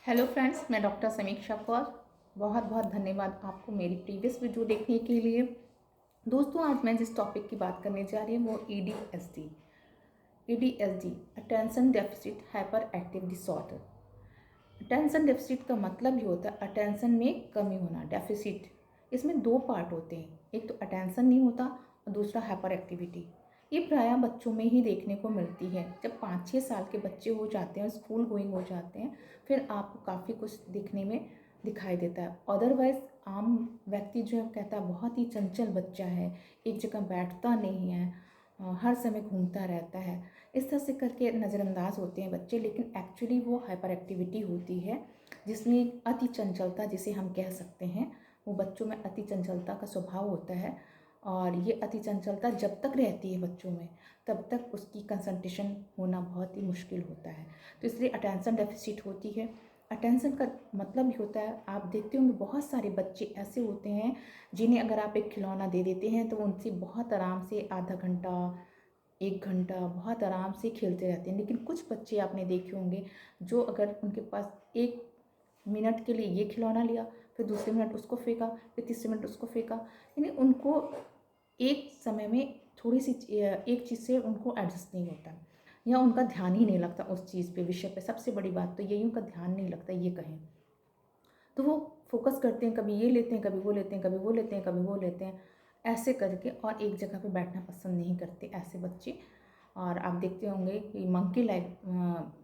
Hello friends, मैं doctor समीक्षा कौर। बहुत बहुत धन्यवाद आपको मेरी प्रीवियस वीडियो देखने के लिए। दोस्तों, आज मैं जिस टॉपिक की बात करने जा रही हूँ वो ADHD। ADHD attention deficit hyper active disorder. Attention deficit का मतलब ये होता है अटेंशन में कमी होना, डेफिसिट। इसमें दो पार्ट होते हैं, एक तो अटेंशन नहीं होता और दूसरा हाइपर एक्टिविटी। ये प्रायः बच्चों में ही देखने को मिलती है। जब 5-6 साल के बच्चे हो जाते हैं, स्कूल गोइंग हो जाते हैं, फिर आपको काफ़ी कुछ दिखने में दिखाई देता है। अदरवाइज़ आम व्यक्ति जो है कहता है बहुत ही चंचल बच्चा है, एक जगह बैठता नहीं है, हर समय घूमता रहता है। इस तरह से करके नज़रअंदाज होते हैं बच्चे, लेकिन एक्चुअली वो हाइपर एक्टिविटी होती है जिसमें अति चंचलता जिसे हम कह सकते हैं। वो बच्चों में अति चंचलता का स्वभाव होता है और ये अति चंचलता जब तक रहती है बच्चों में तब तक उसकी कंसंट्रेशन होना बहुत ही मुश्किल होता है। तो इसलिए अटेंशन डेफिसिट होती है। अटेंशन का मतलब ही होता है, आप देखते होंगे बहुत सारे बच्चे ऐसे होते हैं जिन्हें अगर आप एक खिलौना दे देते हैं तो उनसे बहुत आराम से आधा घंटा 1 घंटा बहुत आराम से खेलते रहते हैं। लेकिन कुछ बच्चे आपने देखे होंगे जो अगर उनके पास 1 मिनट के लिए ये खिलौना लिया, फिर दूसरे मिनट उसको फेंका, फिर तीसरे मिनट उसको फेंका, यानी उनको एक समय में थोड़ी सी एक चीज़ से उनको एडजस्ट नहीं होता या उनका ध्यान ही नहीं लगता उस चीज़ पे, विषय पे। सबसे बड़ी बात तो यही, उनका ध्यान नहीं लगता, ये कहें तो वो फोकस करते हैं, कभी ये लेते हैं, कभी वो लेते हैं, कभी वो लेते हैं, कभी वो लेते हैं, ऐसे करके, और एक जगह पे बैठना पसंद नहीं करते ऐसे बच्चे। और आप देखते होंगे कि मंकी लाइफ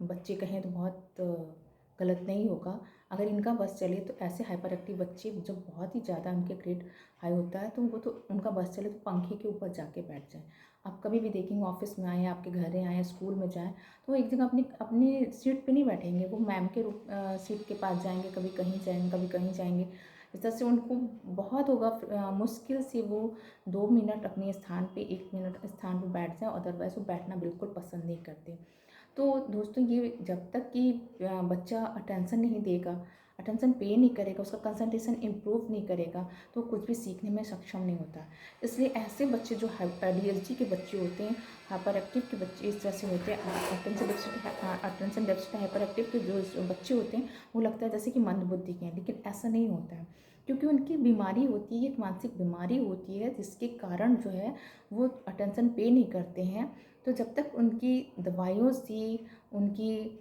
बच्चे कहें तो बहुत गलत नहीं होगा। अगर इनका बस चले तो ऐसे हाइपर एक्टिव बच्चे जो बहुत ही ज़्यादा उनके ग्रेड हाई होता है तो वो तो उनका बस चले तो पंखे के ऊपर जाके बैठ जाए। आप कभी भी देखेंगे ऑफिस में आए, आपके घर आए, स्कूल में जाएँ, तो वो एक जगह अपनी अपनी सीट पे नहीं बैठेंगे, वो मैम के सीट के पास जाएंगे, कभी कहीं जाएंगे, कभी कहीं जाएंगे। इस तरह से उनको बहुत होगा, मुश्किल से वो 2 मिनट अपने स्थान पे, 1 मिनट स्थान पे बैठ जाए, अदरवाइज वो बैठना बिल्कुल पसंद नहीं करते। तो दोस्तों, ये जब तक कि बच्चा अटेंशन नहीं देगा, अटेंशन पे नहीं करेगा, उसका कंसंट्रेशन इम्प्रूव नहीं करेगा, तो कुछ भी सीखने में सक्षम नहीं होता। इसलिए ऐसे बच्चे जो ADHD के बच्चे होते हैं, हाइपर एक्टिव के बच्चे इस तरह से होते हैं, अटेंशन डेफिसिट हाइपर एक्टिव के जो बच्चे होते हैं वो लगता है जैसे कि मंदबुद्धि के हैं, लेकिन ऐसा नहीं होता है। क्योंकि उनकी बीमारी होती है, एक मानसिक बीमारी होती है जिसके कारण जो है वो अटेंशन पे नहीं करते हैं। तो जब तक उनकी दवाइयों से, उनकी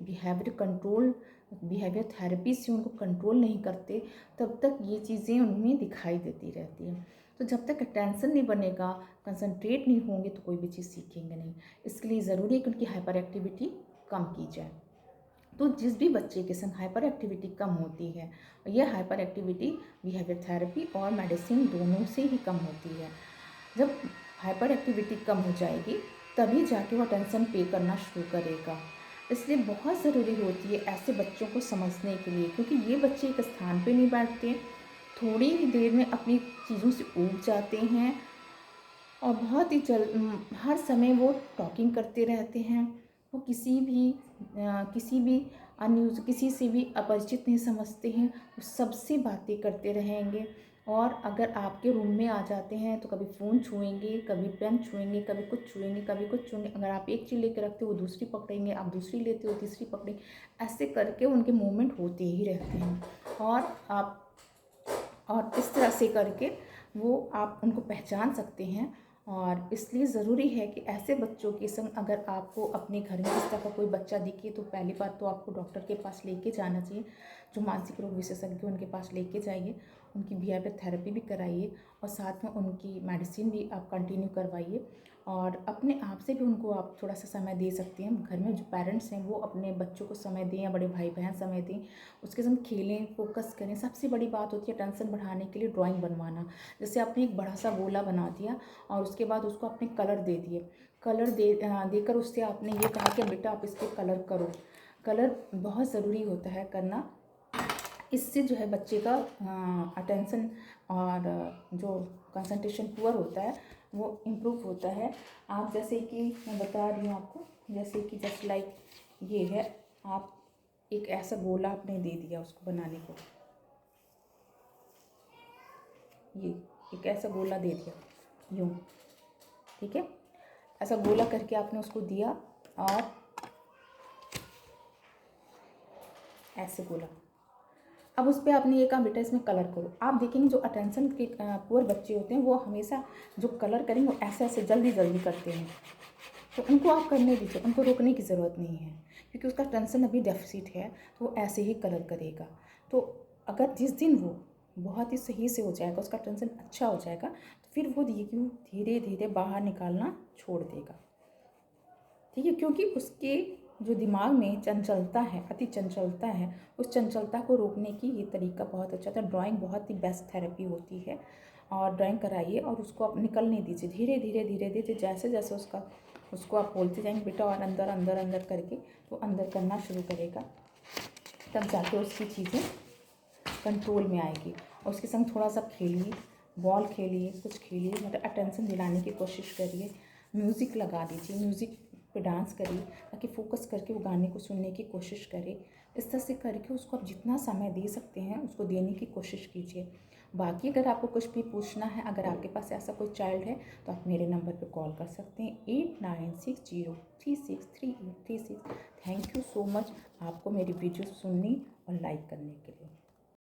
बिहेवियर थेरेपी से उनको कंट्रोल नहीं करते, तब तक ये चीज़ें उनमें दिखाई देती रहती हैं। तो जब तक अटेंशन नहीं बनेगा, कंसंट्रेट नहीं होंगे, तो कोई भी चीज़ सीखेंगे नहीं। इसके लिए ज़रूरी है कि उनकी हाइपर एक्टिविटी कम की जाए। तो जिस भी बच्चे के संग हाइपर एक्टिविटी कम होती है, यह हाइपर एक्टिविटी बिहेवियर थेरेपी और मेडिसिन दोनों से ही कम होती है। जब हाइपर एक्टिविटी कम हो जाएगी तभी जाके वो अटेंशन पे करना शुरू करेगा। इसलिए बहुत ज़रूरी होती है ऐसे बच्चों को समझने के लिए, क्योंकि ये बच्चे एक स्थान पे नहीं बैठते, थोड़ी ही देर में अपनी चीज़ों से ऊब जाते हैं और बहुत ही हर समय वो टॉकिंग करते रहते हैं। वो किसी भी अनयूज किसी से भी अपरिचित नहीं समझते हैं, वो सबसे बातें करते रहेंगे। और अगर आपके रूम में आ जाते हैं तो कभी फ़ोन छुएंगे, कभी पेन छुएंगे, कभी कुछ छुएंगे, कभी कुछ छुएंगे। अगर आप एक चीज़ लेकर रखते हो वो दूसरी पकड़ेंगे, आप दूसरी लेते हो तीसरी पकड़ेंगे। ऐसे करके उनके मूवमेंट होते ही रहते हैं और इस तरह से करके वो आप उनको पहचान सकते हैं। और इसलिए ज़रूरी है कि ऐसे बच्चों के संग अगर आपको अपने घर में इस तरह का कोई बच्चा दिखे तो पहली बात तो आपको डॉक्टर के पास लेके जाना चाहिए, जो मानसिक रोग विशेषज्ञ उनके पास लेके जाइए, उनकी बिहेवियर थेरेपी भी कराइए और साथ में उनकी मेडिसिन भी आप कंटिन्यू करवाइए। और अपने आप से भी उनको आप थोड़ा सा समय दे सकते हैं। घर में जो पेरेंट्स हैं वो अपने बच्चों को समय दें या बड़े भाई बहन समय दें, उसके संग खेलें, फोकस करें। सबसे बड़ी बात होती है टेंशन बढ़ाने के लिए ड्राइंग बनवाना। जैसे आपने एक बड़ा सा गोला बना दिया और उसके बाद उसको आपने कलर दे दिए, देकर उससे आपने ये कहा कि बेटा आप इस पर कलर करो। कलर बहुत ज़रूरी होता है करना। इससे जो है बच्चे का अटेंशन और जो कंसंट्रेशन पुअर होता है वो इम्प्रूव होता है। आप जैसे कि मैं बता रही हूँ आपको, जैसे कि जस्ट लाइक ये है, आप एक ऐसा गोला आपने दे दिया उसको बनाने को, ये एक ऐसा गोला दे दिया यूँ, ठीक है। ऐसा गोला करके आपने उसको दिया और ऐसे गोला, अब उस पर आपने ये कहा बेटा इसमें कलर करो, आप देखेंगे जो अटेंशन के पुअर बच्चे होते हैं वो हमेशा जो कलर करेंगे वो ऐसे ऐसे जल्दी जल्दी करते हैं, तो उनको आप करने दीजिए, उनको रोकने की ज़रूरत नहीं है, क्योंकि उसका टेंशन अभी डेफिसिट है तो वो ऐसे ही कलर करेगा। तो अगर जिस दिन वो बहुत ही सही से हो जाएगा, उसका टेंशन अच्छा हो जाएगा, तो फिर वो धीरे धीरे बाहर निकालना छोड़ देगा, ठीक है। क्योंकि उसके जो दिमाग में चंचलता है, अति चंचलता है, उस चंचलता को रोकने की ये तरीका बहुत अच्छा था। ड्राइंग बहुत ही बेस्ट थेरेपी होती है, और ड्राइंग कराइए और उसको आप निकलने दीजिए धीरे धीरे धीरे धीरे, जैसे जैसे उसको आप बोलते जाएंगे बेटा और अंदर अंदर अंदर करके वो अंदर करना शुरू करेगा, तब जाके उसकी चीज़ें कंट्रोल में आएगी। और उसके संग थोड़ा सा खेलिए, बॉल खेलिए, कुछ खेलिए, मतलब अटेंशन दिलाने की कोशिश करिए, म्यूज़िक लगा दीजिए, म्यूज़िक पे डांस करिए, ताकि फोकस करके वो गाने को सुनने की कोशिश करे। इस तरह से करके उसको आप जितना समय दे सकते हैं उसको देने की कोशिश कीजिए। बाकी अगर आपको कुछ भी पूछना है, अगर आपके पास ऐसा कोई चाइल्ड है तो आप मेरे नंबर पे कॉल कर सकते हैं 8960363836। थैंक यू सो मच आपको मेरी वीडियो सुनने और लाइक करने के लिए।